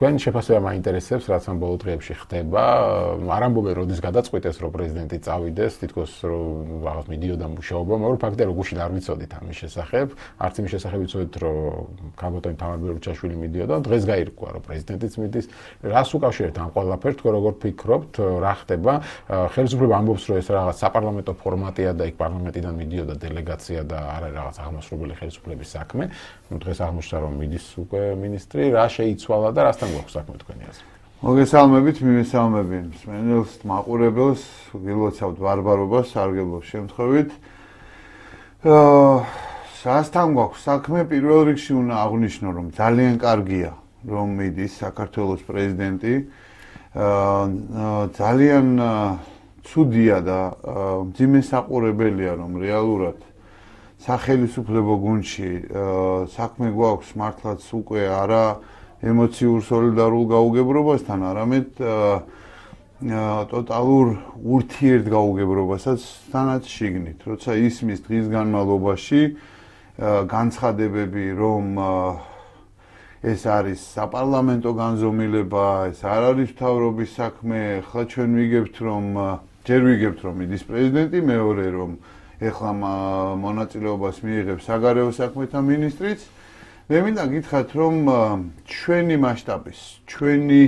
Თქვენ შეფასება მაინტერესებს, რაც ამ ბოლო დღეებში ხდება. არ ამბობენ, როდის გადაწყვიტეს, რომ პრეზიდენტი წავიდეს, თითქოს რომ რაღაც მიდიოდა მუშაობა, მაგრამ ფაქტია, რომ გუშინ არ ვიცოდით ამის შესახებ. არც იმის შესახებ ვიცოდით, რომ ქალბატონი თამარ ბელუჩაშვილი მიდიოდა, დღეს გაირკვა, რომ პრეზიდენტიც მიდის. რას უკავშირებთ ამ ყველაფერს, თქვენ როგორ ფიქრობთ, რა ხდება? ხელისუფლება ამბობს, რომ ეს რაღაც საპარლამენტო ფორმატია და იქ პარლამენტიდან მიდიოდა დელეგაცია და არ არის რაღაც აღმასრულებელი ხელისუფლების საქმე. დღეს აღმოჩნდა, რომ მიდის უკვე მინისტრი, რა შეიცვალა და რასთან გვაქვს საქმე თქვენი აზრით? მოგესალმებით, მიმესალმები მსმენელს, მაყურებელს, გილოცავთ ბარბარობას, სარგებლობს შემთხვევით. Სასთან გვაქვს საქმე, პირველ რიგში უნდა აღვნიშნო, რომ ძალიან კარგია, რომ მიდის საქართველოს პრეზიდენტი. ძალიან ცუდია და მძიმე საყურებელია, რომ რეალურად სახელმწიფო გუნდში საქმე გვაქვს მართლაც უკვე არა ემოციურ სოლიდარულ გაუგებრობასთან, არამედ ტოტალურ ურთიერთგაუგებრობასაც თანაც შიგნით. როცა ისმის დღის განმავლობაში განცხადებები, რომ ეს არის საპარლამენტო განზომილება, ეს არ არის მთავრობის საქმე, ახლა ჩვენ ვიგებთ, რომ მიდის პრეზიდენტი, მეორე რომ ეხლა მონაწილეობას მიიღებს საგარეო საქმეთა მინისტრიც. მე მინდა გითხრათ, რომ ჩვენი მასშტაბის, ჩვენი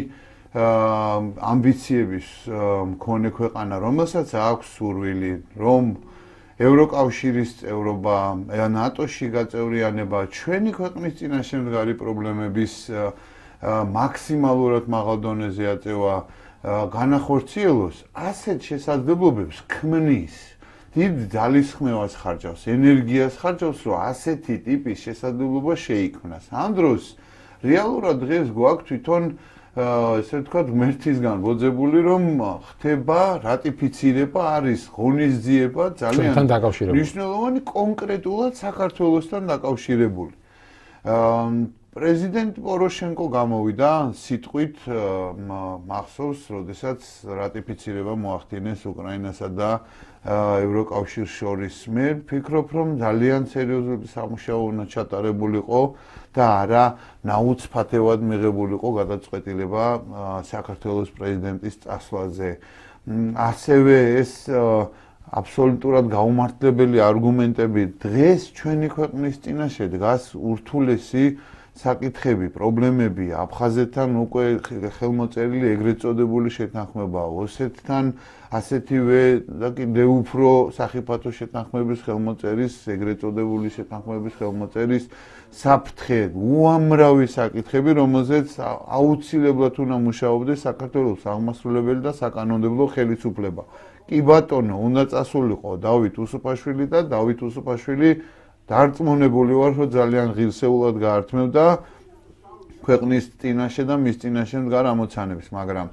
ამბიციების მქონე ქვეყანა, რომელსაც აქვს სურვილი, რომ ევროკავშირის წევრობა, ნატოში გაწევრიანება, ჩვენი ქვეყნის წინაშე მდგარი პრობლემების მაქსიმალურად მაღალ დონეზე აწევა განახორციელოს, ასეთ შესაძლებლობებს ქმნის. დიდ ძალისხმევას ხარჯავს, ენერგიას ხარჯავს, რომ ასეთი ტიპის შესაძლებლობა შეიქმნას. ამ დროს რეალურად დღეს გვაქვს თვითონ ესე ვთქვათ, ღმერთისგან ბოძებული, რომ ხდება რატიფიცირება, არის ღონისძიება ძალიან მნიშვნელოვანი კონკრეტულად საქართველოსთან დაკავშირებული. პრეზიდენტ პოროშენკო გამოვიდა სიტყვით მახსოვს, როდესაც რატიფიცირება მოახდინეს უკრაინასა და ევროკავშირს შორის. მე ვფიქრობ, რომ ძალიან სერიოზული სამუშაო უნდა ჩატარებულიყო და არა ნაუცფათევად მიღებულიყო გადაწყვეტილება საქართველოს პრეზიდენტის წასვლაზე. ასევე ეს აბსოლუტურად გაუმართლებელი არგუმენტები დღეს ჩვენი ქვეყნის წინაშე დგას ურთულესი საკითხები, პრობლემები, აფხაზეთთან უკვე ხელმოწერილი ეგრეთ წოდებული შეთანხმება, ოსეთთან ასეთივე და კიდევ უფრო სახიფათო შეთანხმების ხელმოწერის, ეგრეთ წოდებული შეთანხმების ხელმოწერის საფრთხე, უამრავი საკითხები, რომელზეც აუცილებლად უნდა მუშაობდეს საქართველოს აღმასრულებელი და საკანონმდებლო ხელისუფლება. კი ბატონო, უნდა წასულიყო დავით უსუფაშვილი და დავით უსუფაშვილი დარწმუნებული ვარ, რომ ძალიან ღირსეულად გაართმევდა ქვეყნის წინაშე და მის წინაშე მდგარ ამოცანებს, მაგრამ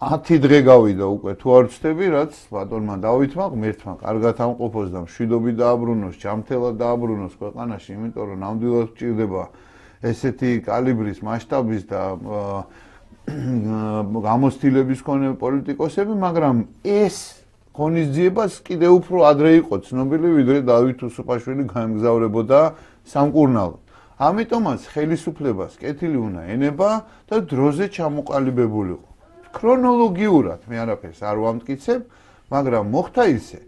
10 დღე გავიდა უკვე თუ არ ვცდები, რაც ბატონმა დავითმა ღმერთმა კარგად ამყოფოს და მშვიდობით დააბრუნოს, ჯანმრთელად დააბრუნოს ქვეყანაში, იმიტომ რომ ნამდვილად გვჭირდება ესეთი კალიბრის, მასშტაბის და გამოცდილების მქონე პოლიტიკოსები, მაგრამ ეს ღონისძიებას კიდევ უფრო ადრე იყო ცნობილი, ვიდრე დავით უსუფაშვილი გაემგზავრებოდა სამკურნალოდ. ამიტომაც ხელისუფლებას კეთილი უნდა ენება და დროზე ჩამოყალიბებულიყო. ქრონოლოგიურად მე არაფერს არ ვამტკიცებ, მაგრამ მოხდა ისე,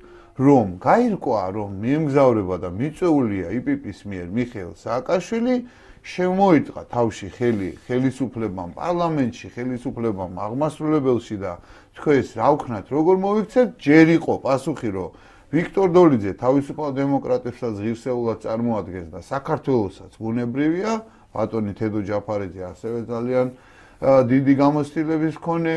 რომ გაირკვა, რომ მიემგზავრება და მიწეულია იპიპის მიერ მიხეილ სააკაშვილი, შემოიტყა თავში ხელისუფლებამ, პარლამენტში, ხელისუფლებამ, აღმასრულებელში და თქვენს რა ვქნათ, როგორ მოვიქცეთ, ჯერ იყო პასუხი, რომ ვიქტორ დოლიძე თავისუფალ დემოკრატებსაც ღირსეულად წარმოადგენს და საქართველოსაც ბუნებრივია, ბატონი თედო ჯაფარიძე ასევე ძალიან დიდი გამოცდილების მქონე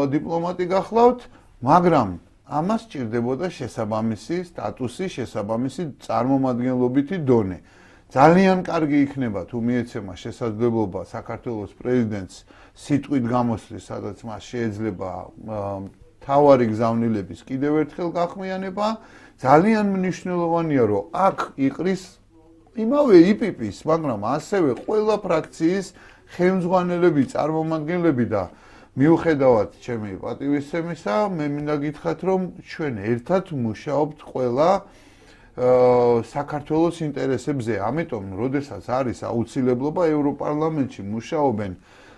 დიპლომატი გახლავთ, მაგრამ ამას სჭირდებოდა შესაბამისი სტატუსი, შესაბამისი წარმომადგენლობითი დონე. ძალიან კარგი იქნება თუ მიეცემა შესაძლებლობა საქართველოს პრეზიდენტს სიტყვით გამოსვლის, სადაც მას შეიძლება თავარი გზავნილების კიდევ ერთხელ გახმიანება. ძალიან მნიშვნელოვანია, რომ აქ იყრის იმავე იპიპის, მაგრამ ასევე ყველა ფრაქციის ხელმძღვანელები, წარმომადგენლები და მიუხედავად ჩემი პატივისცემისა, მე მინდა გითხრათ, რომ ჩვენ ერთად მუშაობთ ყველა საქართველოს ინტერესებზე. ამიტომ, როდესაც არის აუცილებლობა ევროპარლამენტში მუშაობენ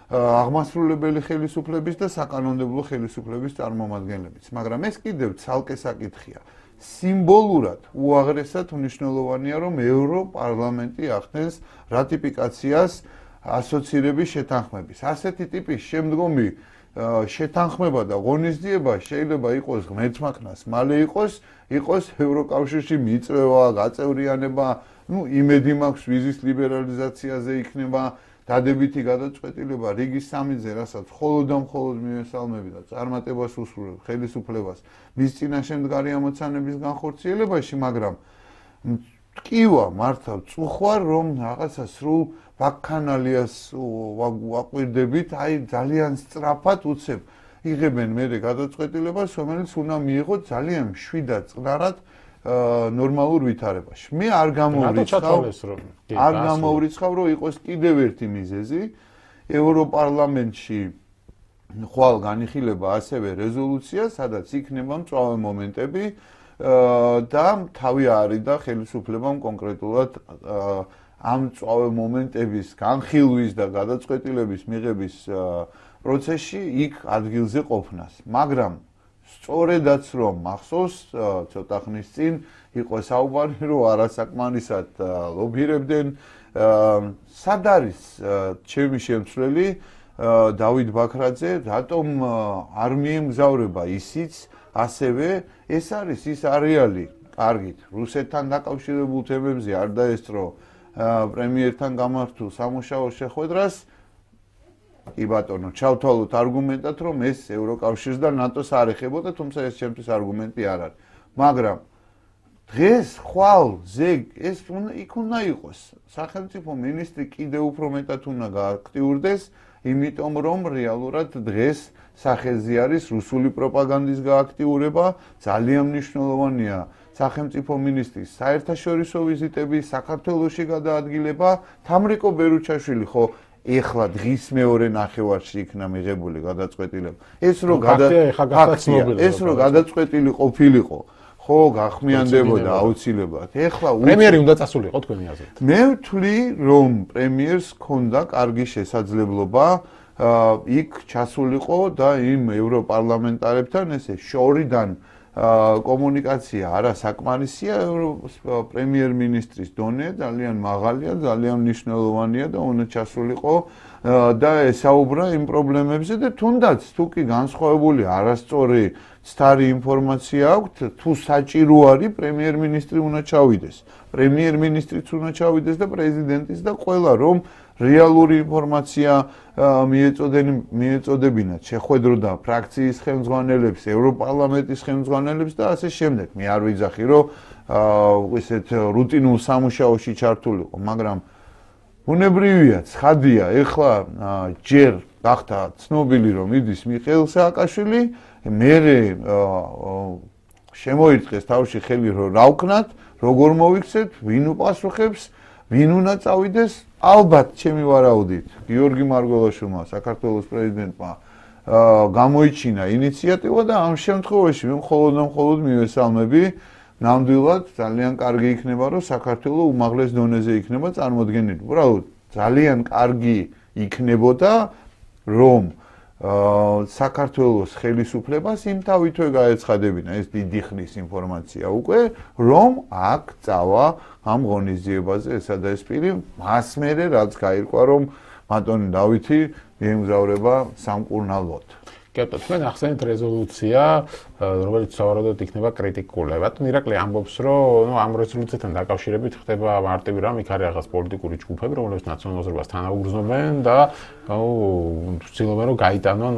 აღმასრულებელი ხელისუფლების და საკანონმდებლო ხელისუფლების წარმომადგენლებიც. მაგრამ ეს კიდევ ცალკე საკითხია. სიმბოლურად უაღრესად მნიშვნელოვანია, რომ ევროპარლამენტი ახდენს რატიფიკაციას ასოცირების შეთანხმების. ასეთი ტიპის შემდგომი შეთანხმება და ღონისძიება შეიძლება იყოს ღმერთმაქნას მალე იყოს ევროკავშირში მიწვევა, გაწევრიანება, იმედი მაქვს ვიზის ლიბერალიზაციაზე იქნება დადებითი გადაწყვეტილება რიგის 3-ზე, რასაც მხოლოდ და მხოლოდ მიესალმები და წარმატებას უსურვებ ხელისუფლებას მის წინაშე მდგარი ამოცანების განხორციელებაში, მაგრამ ტკივა მართავ წუხვარ, რომ რაღაცა სრულ ვაკქანალიას ვაკვირდებით, ძალიან სწრაფად უცებ იღებენ მერე გადაწყვეტილებას, რომელიც უნდა მიიღოთ ძალიან მშვიდად წყნარად ნორმალურ ვითარებაში. მე არ გამოვრიცხავ, რომ იყოს კიდევ ერთი მიზეზი ევროპარლამენტში ხვალ განიხილება ასევე რეზოლუცია, სადაც იქნება მწვავე მომენტები და თავი არიდა ხელისუფლებამ კონკრეტულად ამ მწვავე მომენტების განხილვის და გადაწყვეტილების მიღების პროცესში იქ ადგილზე ყოფნას. მაგრამ სწორედაც რომ მახსოვს ცოტა ხნის წინ იყო საუბარი, რომ არასაკმარისად ლობირებდნენ. სად არის ჩემი შემცვლელი დავით ბაქრაძე, რატომ არ მიემგზავრება ისიც ასევე ეს არის ის არეალი, კარგით, რუსეთთან დაკავშირებულ თემებზე არ დაესწრო პრემიერთან გამართულ სამუშაო შეხვედრას. კი ბატონო, ჩავთვალოთ არგუმენტად, რომ ეს ევროკავშირს და ნატოს არ ეხებოდა, თუმცა ეს ჩემთვის არგუმენტი არ არის. მაგრამ დღეს ხვალ ზეგ ეს იქ უნდა იყოს. სახელმწიფო მინისტრი კიდევ უფრო მეტად უნდა გააქტიურდეს, იმიტომ რომ რეალურად დღეს სახელზე არის რუსული პროპაგანდის გააქტიურება, ძალიან მნიშვნელოვანია სახელმწიფო მინისტრის საერთაშორისო ვიზიტები, საქართველოში გადაადგილება. თამრიკო ბერუჩაშვილი ხო ეხლა დღის მეორე ნახევარში იქნა მიღებული გადაწყვეტილება. ეს რო გადაწყვეტილი ყოფილიყო, ხო გახმიანდებოდა აუცილებლად. ეხლა პრემიერი უნდა წასულიყო თქვენი აზრით. მე ვთვლი, რომ პრემიერს ჰქონდა კარგი შესაძლებლობა იქ ჩასულიყო და იმ ევროპარლამენტარებთან ესე შორიდან კომუნიკაცია არასაკმარისია. პრემიერ-მინისტრის დონე ძალიან მაღალია, ძალიან მნიშვნელოვანია და უნდა ჩასულიყო და ესაუბრა იმ პრობლემებზე და თუნდაც თუ კი განსხვავებული არასწორი ცთარი ინფორმაცია აქვთ, თუ საჭირო არის პრემიერ-მინისტრი უნდა ჩავიდეს. პრემიერ-მინისტრიც უნდა ჩავიდეს და პრეზიდენტიც და ყველა რომ რეალური ინფორმაცია მიეწოდებინათ შეხვედროდა ფრაქციის ხელმძღვანელებს, ევროპარლამენტის ხელმძღვანელებს და ასე შემდეგ. მე არ ვიძახი, რომ ესეთ რუტინულ სამუშაოში ჩართულიყო, მაგრამ უნებრივია, ცხადია, ეხლა ჯერ გახდა ცნობილი, რომ იდის მიხეილ სააკაშვილი, მერე შემოიწყეს თავში ხელი, რომ რა ვქნათ, როგორ მოვიქცეთ, ვინ უპასუხებს, ვინ უნდა წავიდეს. ალბათ ჩემი ვარაუდით გიორგი მარგველაშვილმა საქართველოს პრეზიდენტმა გამოიჩინა ინიციატივა და ამ შემთხვევაში მე მხოლოდ მივესალმები. ნამდვილად ძალიან კარგი იქნება, რომ საქართველოს უმაღლეს დონეზე იქნება წარმოდგენილი. უბრალოდ ძალიან კარგი იქნებოდა, რომ საქართველოს ხელისუფლებას იმ თავითვე გაეცხადებინა ეს დიდი ხნის ინფორმაცია უკვე, რომ აქ წავა ამ ღონისძიებაზე ესა და ეს პირი, მას მერე რაც გაირკვა, რომ ბატონი დავითი მიემგზავრება სამკურნალოდ. კეთო, თქვენ ახსენეთ რეზოლუცია, რომელიც სავარაუდოდ იქნება კრიტიკული. ბატონ ირაკლი ამბობს, რომ ამ რეზოლუციასთან დაკავშირებით ხდება მარტივი რამ, იქ არის რაღაც პოლიტიკური ჯგუფები, რომლებიც ნაციონალიზებას თანაუგრძნობენ და ცდილობენ, რომ გაიტანონ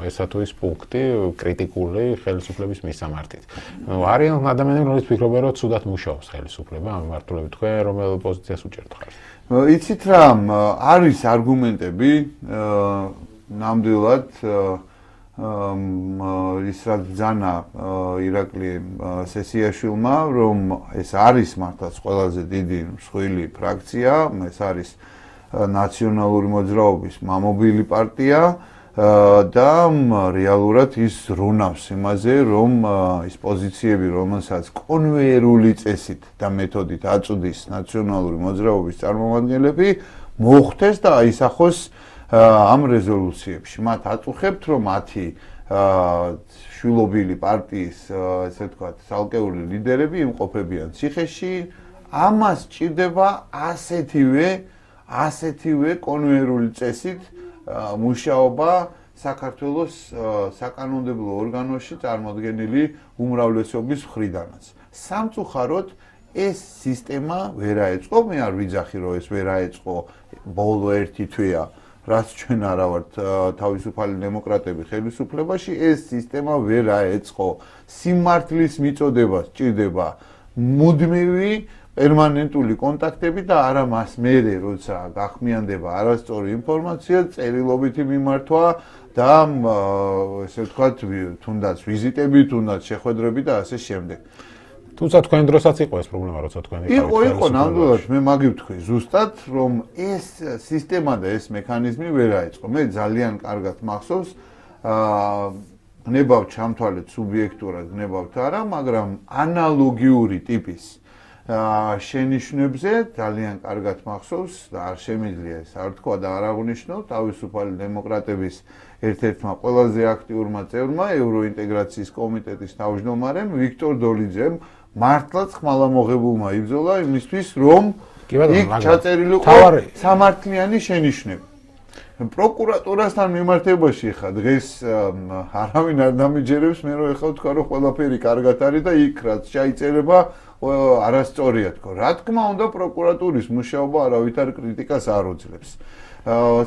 ესა თუ ის პუნქტი კრიტიკული ხელისუფლების მისამართით. არიან ადამიანები, რომლებიც ფიქრობენ, რომ ცუდად მუშაობს ხელისუფლება ამ მიმართულებით. თქვენ რომელ პოზიციას უჭერთ ხართ? იცით რა, არის არგუმენტები, ნამდვილად ის რაც ბრძანა ირაკლი სესიაშვილმა, რომ ეს არის მართლაც ყველაზე დიდი მსხვილი ფრაქცია, ეს არის ნაციონალური მოძრაობის მამობილი პარტია და რეალურად ის რონავს იმაზე, რომ ის პოზიციები, რომელსაც კონვეიერული წესით და მეთოდით აწვდის ნაციონალური მოძრაობის წარმომადგენლები, მოხდეს და აისახოს ამ რეზოლუციებში. მათ აწუხებთ, რომ მათი შვილობილი პარტიის, ესე ვთქვათ, ცალკეული ლიდერები იმყოფებიან ციხეში. ამას ჭირდება ასეთივე კონვეიერული წესით მუშაობა საქართველოს საკანონმდებლო ორგანოში წარმოდგენილი უმრავლესობის მხრიდანაც. სამწუხაროდ ეს სისტემა ვერ აეწყო, მე არ ვიძახი, რომ ეს ვერ აეწყო ბოლო 1 თვეა, რაც ჩვენ არა ვართ თავისუფალი დემოკრატები ხელისუფლებაში, ეს სისტემა ვერ აეწყო. სიმართლის მიწოდება სჭირდება მუდმივი პერმანენტული კონტაქტები და არა მას მერე, როცა გახმიანდება არასწორი ინფორმაცია, წერილობითი მიმართვა და ესე ვთქვათ, თუნდაც ვიზიტები, თუნდაც შეხვედრები და ასე შემდეგ. თუმცა თქვენ დროსაც იყო ეს პრობლემა, როცა თქვენ იყო ნამდვილად, მე მაგივთქვი ზუსტად, რომ ეს სისტემა და ეს მექანიზმი ვერ აეწყო. მე ძალიან კარგად მახსოვს, გნებავთ ჩამთვალეთ სუბიექტურად, გნებავთ არა, მაგრამ ანალოგიური ტიპის შენიშვნებზე ძალიან კარგად მახსოვს და არ შემიძლია ეს არ თქვა და არ აღვნიშნო თავისუფალი დემოკრატების ერთ-ერთმა ყველაზე აქტიურმა წევრმა ევროინტეგრაციის კომიტეტის თავმჯდომარემ ვიქტორ დოლიძემ მართლაც ხმალამოღებულმა იბრძოლა იმისთვის, რომ იქ ჩაწერილიყო სამართლიანი შენიშვნები. პროკურატურასთან მიმართებაში ხა დღეს არავინ არ დამიჯერებს, მე რომ ეხლა ვთქვა, რომ ყველაფერი კარგად არის და იქ რაც ჩაიწერება არასწორია თქო. რა თქმა უნდა, პროკურატურის მუშაობა არავითარ კრიტიკას არ უძლებს.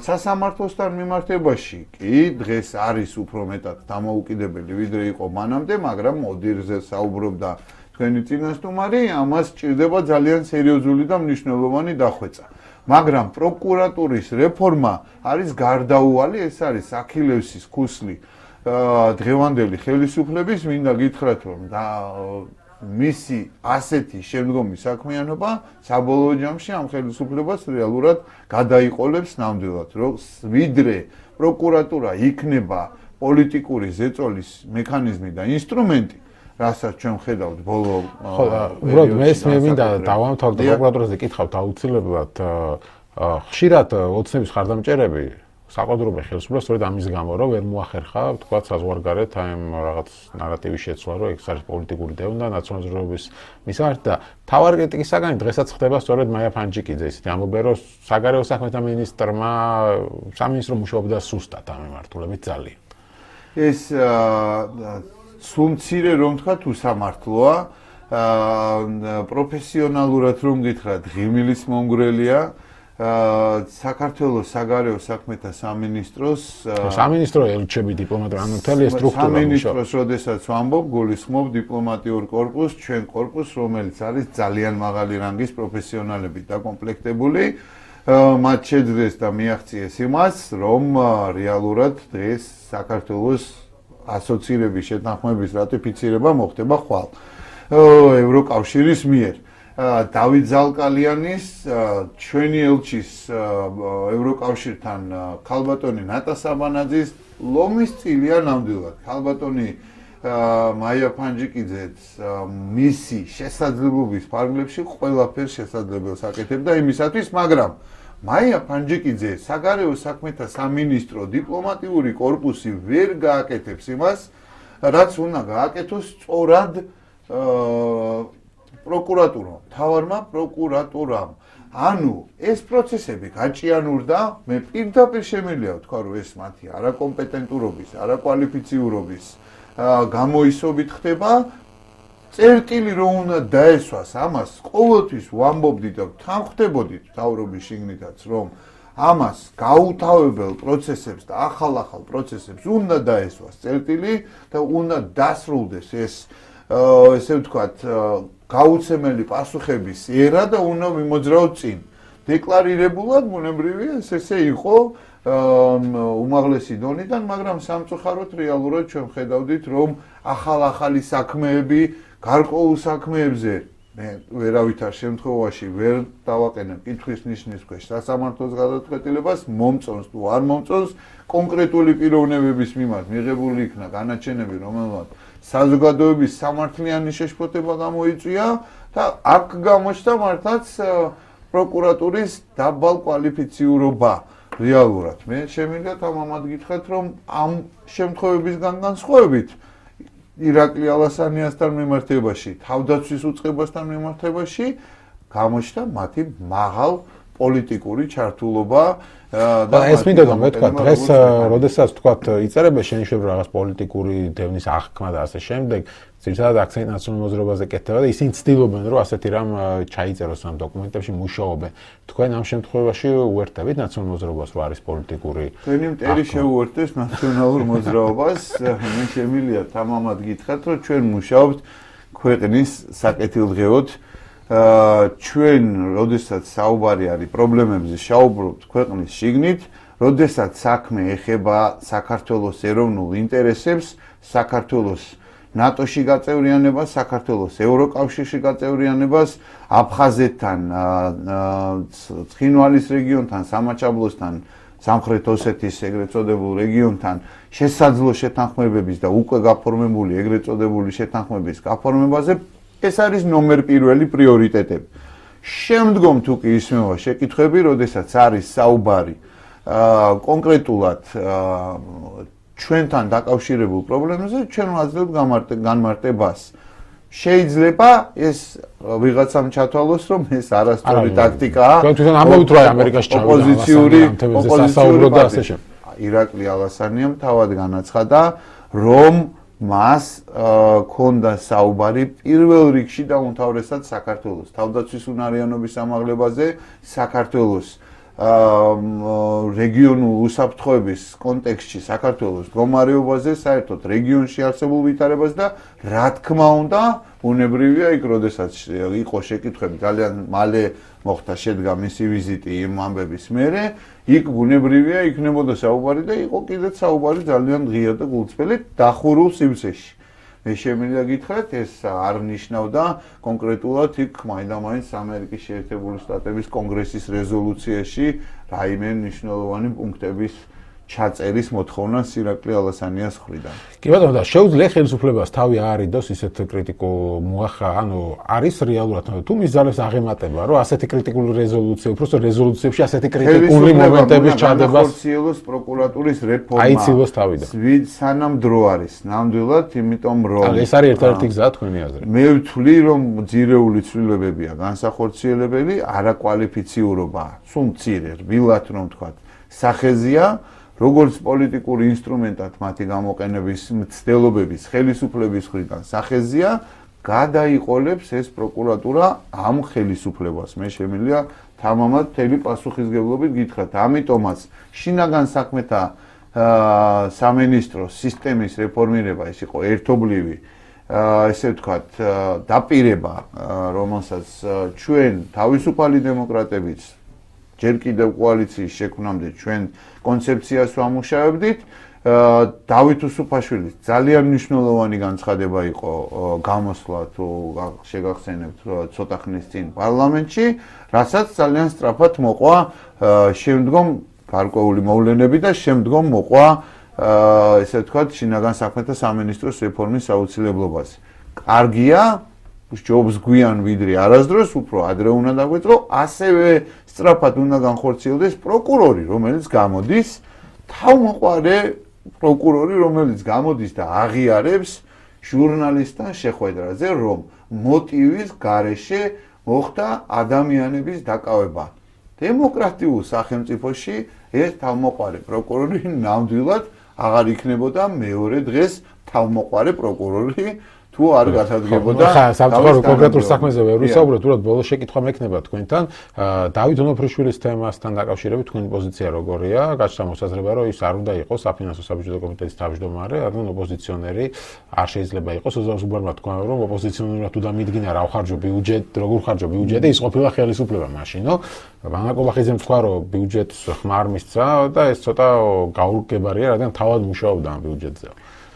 სასამართლოსთან მიმართებაში კი დღეს არის უფრო მეტად დამოუკიდებელი, ვიდრე იყო მანამდე, მაგრამ ოდირზე საუბრობდა თქვენი წინასწარმეტყველი, ამას ჭირდება ძალიან სერიოზული და მნიშვნელოვანი დახვეწა. მაგრამ პროკურატურის რეფორმა არის გარდაუვალი, ეს არის აქილევსის ქუსლი დღევანდელი ხელისუფლების, მინდა გითხრათ, რომ მისი ასეთი შემდგომი საქმიანობა საბოლოო ჯამში ამ ხელისუფლებას რეალურად გადაიყოლებს ნამდვილად, რომ ვიდრე პროკურატურა იქნება პოლიტიკური ზეწოლის მექანიზმი და ინსტრუმენტი, რასაც ჩვენ ხედავთ ბოლო უბრალოდ მე მინდა დავამთავრდე პროკურატურაზე კითხავთ აუცილებლად ხშირად ოცნების ხარდამჭერები საყდრობე ხელისუფლებას სწორედ ამის გამო რომ ვერ მოახერხა თქვა საზღვარგარეთ აი რაღაც ნარატივის შეცვლა რომ ეს არის პოლიტიკური დევნა ნაციონალიზმის მისამართი და თავარი კრიტიკის საგანი დღესაც ხდება სწორედ მაია ფანჯიკიძე ისეთი ამბობენ რომ საგარეო საქმეთა მინისტრმა სამინისტრო მუშაობდა სუსტად ამ მიმართულებით ძალიან ეს სულ მცირე რომ თქვა თუ სამართლოა პროფესიონალურად რომ გითხრათ ღიმილის მომგვრელია საქართველოს საგარეო საქმეთა სამინისტროს სამინისტრო ელჩები დიპლომატები ანუ მთელი სტრუქტურა სამინისტროს როდესაც ვამბობ გულისხმობ დიპლომატიურ კორპუსს ჩვენ კორპუსს რომელიც არის ძალიან მაღალი რანგის პროფესიონალებით დაკომპლექტებული მათ შეძლეს და მიაღწიეს იმას რომ რეალურად დღეს საქართველოს ასოცირების შეთანხმების რატიფიცირება მოხდება ხვალ ევროკავშირის მიერ დავით ზალკალიანის ჩვენი ელჩის ევროკავშირთან ქალბატონი ნატა საბანაძის ლომის წილია ნამდვილად ქალბატონი მაია ფანჯიკიძეც მისი შესაძლებლობის ფარგლებში ყველაფერს შესაძლებელს აკეთებდა იმისათვის მაგრამ მაია ფანჯიკიძე საგარეო საქმეთა სამინისტრო დიპლომატიური კორპუსი ვერ გააკეთებს იმას რაც უნდა გააკეთოს სწორად პროკურატურამ, თავარმა პროკურატურამ. ანუ ეს პროცესები გაჭიანურდა, მე პირდაპირ შემიძლია ვთქვა, რომ ეს მათი არაკომპეტენტურობის, არაკვალიფიციურობის გამოისობით ხდება. წერტილი რომ უნდა დაესვას ამას, ყოველთვის ვამბობდით და თანხმდებოდით თავრობის შიგნითაც, რომ ამას გაუთავებელ პროცესებს და ახალ პროცესებს უნდა დაესვას წერტილი და უნდა დასრულდეს ეს ესე ვთქვათ გაუცემელი პასუხების ერა და უნდა მიმოძრაოთ წინ. დეკლარირებულად ბუნებრივია ესე იყო უმაღლესი დონიდან, მაგრამ სამწუხაროდ რეალურად ჩვენ ხედავდით, რომ ახალი საქმეები, გარკვეულ საქმეებზე მე ვერავითარ შემთხვევაში ვერ დავაყენებ კითხვის ნიშნის ქვეშ სასამართლოს გადაწყვეტილებას, მომწონს თუ არ მომწონს, კონკრეტული პიროვნებების მიმართ მიღებული იქნა განაჩენები, რომელმაც საზოგადოების სამართლიანი შეშფოთება გამოიწვია და აქ გამოჩნდა მართლაც პროკურატურის დაბალ კვალიფიციურობა. რეალურად. მე შემიძლია თამამად გითხრათ, რომ ამ შემთხვევებისგან განსხვავებით ირაკლი ალასანიასთან მიმართებაში, თავდაცვის უწყებასთან მიმართებაში გამოჩნდა მათი მაღალ პოლიტიკური ჩართულობა და ეს მინდოდა მეთქვა დღეს როდესაც თქვა იწერება შენიშნებრივ რაღაც პოლიტიკური დევნის აღქმა და ასე შემდეგ ძირითადად აქცენტი ნაციონალურ მოძრაობაზე კეთდება და ისინი ცდილობენ რომ ასეთი რამ ჩაიწეროს ამ დოკუმენტებში მუშაობენ თქვენ ამ შემთხვევაში უერთდებით ნაციონალურ მოძრაობას რო არის პოლიტიკური თქვენი მტერი შეუერთდეს ნაციონალურ მოძრაობას მე შემიძლია თამამად გითხრათ რომ ჩვენ მუშაობთ ქვეყნის საკეთილდღეოდ ჩვენ როდესაც საუბარი არის პრობლემებზე შაუბრობთ ქვეყნის შიგნით, როდესაც საქმე ეხება საქართველოს ეროვნულ ინტერესებს, საქართველოს ნატოში გაწევრიანებას, საქართველოს ევროკავშირში გაწევრიანებას, აფხაზეთთან, ცხინვალის რეგიონთან, სამაჩაბლოსთან, სამხრეთ ოსეთის ეგრეთ წოდებულ რეგიონთან შესაძლო შეთანხმებების და უკვე გაფორმებული ეგრეთ წოდებული შეთანხმების გაფორმებაზე ეს არის ნომერ პირველი პრიორიტეტები. შემდგომ თუ კი ისმევა შეკითხვები, როდესაც არის საუბარი კონკრეტულად ჩვენთან დაკავშირებულ პრობლემებზე, ჩვენ ვაძლევთ განმარტებას. შეიძლება ეს ვიღაცამ ჩათვალოს, რომ ეს არასწორი ტაქტიკაა. თქვენ თვითონ ამბობთ რომ ამერიკაში ოპოზიციური და ასე შემდეგ. ირაკლი ალასანიამ თავად განაცხადა, რომ მას ქონდა საუბარი პირველ რიგში და უმთავრესად საქართველოს თავდაცვის უნარიანობის ამაღლებაზე, საქართველოს რეგიონულ უსაფრთხოების კონტექსტში, საქართველოს მდგომარეობაზე, საერთოდ რეგიონში არსებულ ვითარებას და რა თქმა უნდა, უნებრივია იქ, როდესაც იყო შეკითხვები, ძალიან მალე მოხდა შედგა მისი ვიზიტი იმ ამბების მერე, იქ ბუნებრივია იქნებოდა საუბარი და იყო კიდეც საუბარი ძალიან ღია და გულწრფელი დახურულ სივრცეში. მე შემიძლია გითხრათ, ეს არ ნიშნავდა კონკრეტულად იქ მაინდა-მაინც ამერიკის შეერთებული შტატების კონგრესის რეზოლუციაში რაიმე მნიშვნელოვანი პუნქტების ჩაწერის მოთხოვნას ირაკლი ალასანიას მხრიდან. კი ბატონო და შეუძლია ხელისუფლებას თავი აარიდოს ისეთ კრიტიკულ მოახა, ანუ არის რეალურად თუ მის ძალებს აღემატება, რომ ასეთი კრიტიკული რეზოლუცია, უბრალოდ რეზოლუციებში ასეთი კრიტიკული მომენტების ჩადებას ხორციელოს პროკურატურის რეფორმა. აიცილოს თავიდან. სანამ დრო არის, ნამდვილად, იმიტომ რომ ეს არის ერთ-ერთი გზა თქვენი აზრით. მე ვთვლი, რომ ძირეული ცვლილებებია განსახორციელებელი, არაკვალიფიციურობა, სულ მცირე, რბილად რომ ვთქვათ, სახეზია როგორც პოლიტიკური ინსტრუმენტად მათი გამოყენების მცდელობების ხელისუფლების მხრიდან სახეზია, გადაიყოლებს ეს პროკურატურა ამ ხელისუფლებას. მე შემიძლია თამამად მთელი პასუხისგებლობით გითხრათ. ამიტომაც შინაგან საქმეთა სამინისტროს სისტემის რეფორმირება ის იყო ერთობლივი ესე ვთქვათ დაპირება, რომელსაც ჩვენ თავისუფალი დემოკრატებიც ჯერ კიდევ კოალიციის შექმნამდე ჩვენ კონცეფციას ვამუშავებდით. დავით უსუფაშვილის ძალიან მნიშვნელოვანი განცხადება იყო გამოსვლა თუ შეგახსენებთ ცოტა ხნის წინ პარლამენტში, რასაც ძალიან სწრაფად მოყვა შემდგომ გარკვეული მოვლენები და შემდგომ მოყვა ესე ვთქვათ შინაგან საქმეთა სამინისტროს რეფორმის აუცილებლობაზე. კარგია ჯობს გვიან ვიდრე არასდროს, უფრო ადრე უნდა დაგვეწყო, ასევე სწრაფად უნდა განხორციელდეს პროკურორი, რომელიც გამოდის, თავმოყარე პროკურორი, რომელიც გამოდის და აღიარებს ჟურნალისტთან შეხვედრაზე, რომ მოტივის გარეშე მოხდა ადამიანების დაკავება. დემოკრატიულ სახელმწიფოში ეს თავმოყარე პროკურორი ნამდვილად აღარ იქნებოდა მეორე დღეს თავმოყარე პროკურორი. თუ არ გასადგებოდა ხა სამწუხარო კონკრეტულ საქმეზე ვერ ვისაუბროთ, უბრალოდ ბოლოს შეკითხვა მექნება თქვენთან. დავით ონოფრიშვილის თემასთან დაკავშირებით თქვენი პოზიცია როგორია? გაჩნდა მოსაზრება, რომ ის არ უნდა იყოს საფინანსო საბიუჯეტო კომიტეტის თავმჯდომარე, რადგან ოპოზიციონერი არ შეიძლება იყოს. უბრალოდ თქვა, რომ ოპოზიციონერად თუ დამიდგინა რა ვხარჯო ბიუჯეტი, როგორ ხარჯო ბიუჯეტი, ის ყოფილა ხელისუფლება მაშინო. ვანა კობახიძემ თქვა, რომ ბიუჯეტს ხმარ მისცა და ეს ცოტა გაურკვებარია, რადგან თავად მუშაობდა ამ ბიუჯეტზე.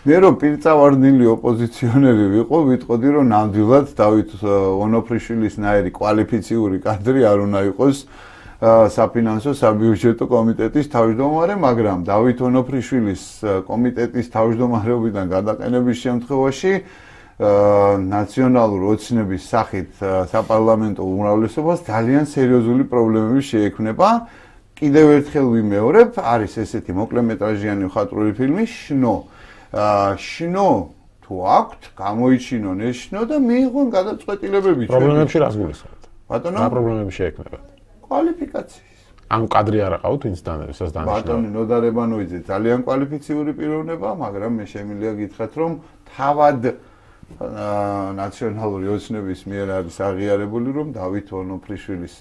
მე რომ პირწავარდნილი ოპოზიციონერი ვიყო, ვიტყოდი რომ ნამდვილად დავით ონოფრიშვილის ნაირი კვალიფიციური კადრი არ უნდა იყოს საფინანსო საბიუჯეტო კომიტეტის თავმჯდომარე, მაგრამ დავით ონოფრიშვილის კომიტეტის თავმჯდომარეობიდან გადაყენების შემთხვევაში ნაციონალურ ოცნების სახით საპარლამენტო უმრავლესობას ძალიან სერიოზული პრობლემები შეექმნება კიდევ ერთხელ ვიმეორებ, არის ესეთი მოკლემეტრაჟიანი მხატვრული ფილმი შნო. შნო თუ აქვთ, გამოიჩინონ ეს შნო და მიიღონ გადაწყვეტილებები. პრობლემებში რას გულისხმობთ? ბატონო? რა პრობლემები შეექმნებათ? კვალიფიკაციის. ამ კადრი არ აყავთ ვინც ვისაც დანიშნავთ? ბატონი ნოდა რებანოიძე ძალიან კვალიფიციური პიროვნება, მაგრამ მე შემიძლია გითხრათ, რომ თავად ნაციონალური ოცნების მიერ არის აღიარებული, რომ დავით ონოფრიშვილის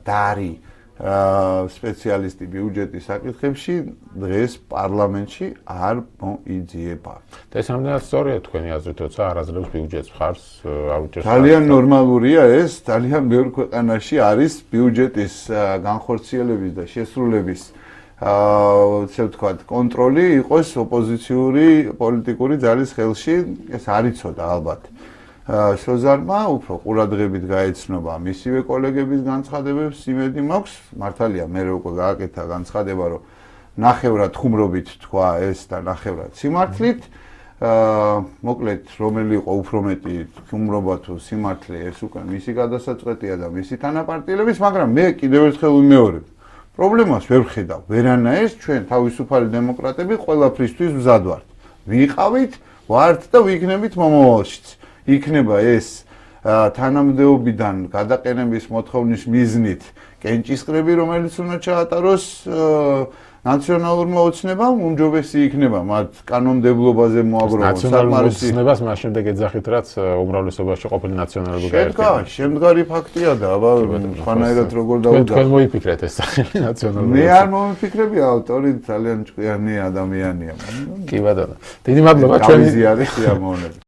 დარი სპეციალისტი ბიუჯეტის საკითხებში დღეს პარლამენტში არ მოიძიება. და ეს ამდენად სწორია თქვენი აზრით, როცა არ აძლევს ბიუჯეტს მხარს, არ უჭერს. ძალიან ნორმალურია ეს, ძალიან ბევრ ქვეყანაში არის ბიუჯეტის განხორციელების და შესრულების ასე ვთქვათ, კონტროლი იყოს ოპოზიციური პოლიტიკური ძალის ხელში, ეს არ იცოდა ალბათ. სოზარმა უფრო ყურადღებით გაეცნობა მისივე კოლეგების განცხადებებს, იმედი მაქვს, მართალია მე უკვე გააკეთა განცხადება, რომ ნახევრად ხუმრობით თქვა ეს და ნახევრად სიმართლით. მოკლედ, რომელი იყო უფრო მეტი ხუმრობა თუ სიმართლე, ეს უკვე მისი გადასაწყვეტია და მისი თანაპარტიელების, მაგრამ მე კიდევ ერთხელ ვიმეორებ. პრობლემას ვერ ვხედავ. ვერანაირს ჩვენ თავისუფალი დემოკრატები ყველაფრისთვის მზად ვართ. ვიყავით, ვართ და ვიქნებით მომავალშიც. იქნება ეს თანამდებობიდან გადაყენების მოთხოვნის მიზნით კენჭისყრები, რომელიც უნდა ჩაატაროს ნაციონალურმა ოცნებამ, უმჯობესი იქნება მათ კანონმდებლობაზე მოაგროვოს ნაციონალურ ოცნებას მას შემდეგ ეძახით, რაც უმრავლესობაში ყოფილი ნაციონალები გაერთიანდა. შემდგარი ფაქტია და აბა ხანაერად როგორ დაუდა. თქვენ მოიფიქრეთ ეს სახელი ნაციონალური. მე არ მომიფიქრები, ავტორი ძალიან ჭკვიანი ადამიანია. კი ბატონო. დიდი მადლობა ჩვენი გავიზიარეთ სიამოვნებით.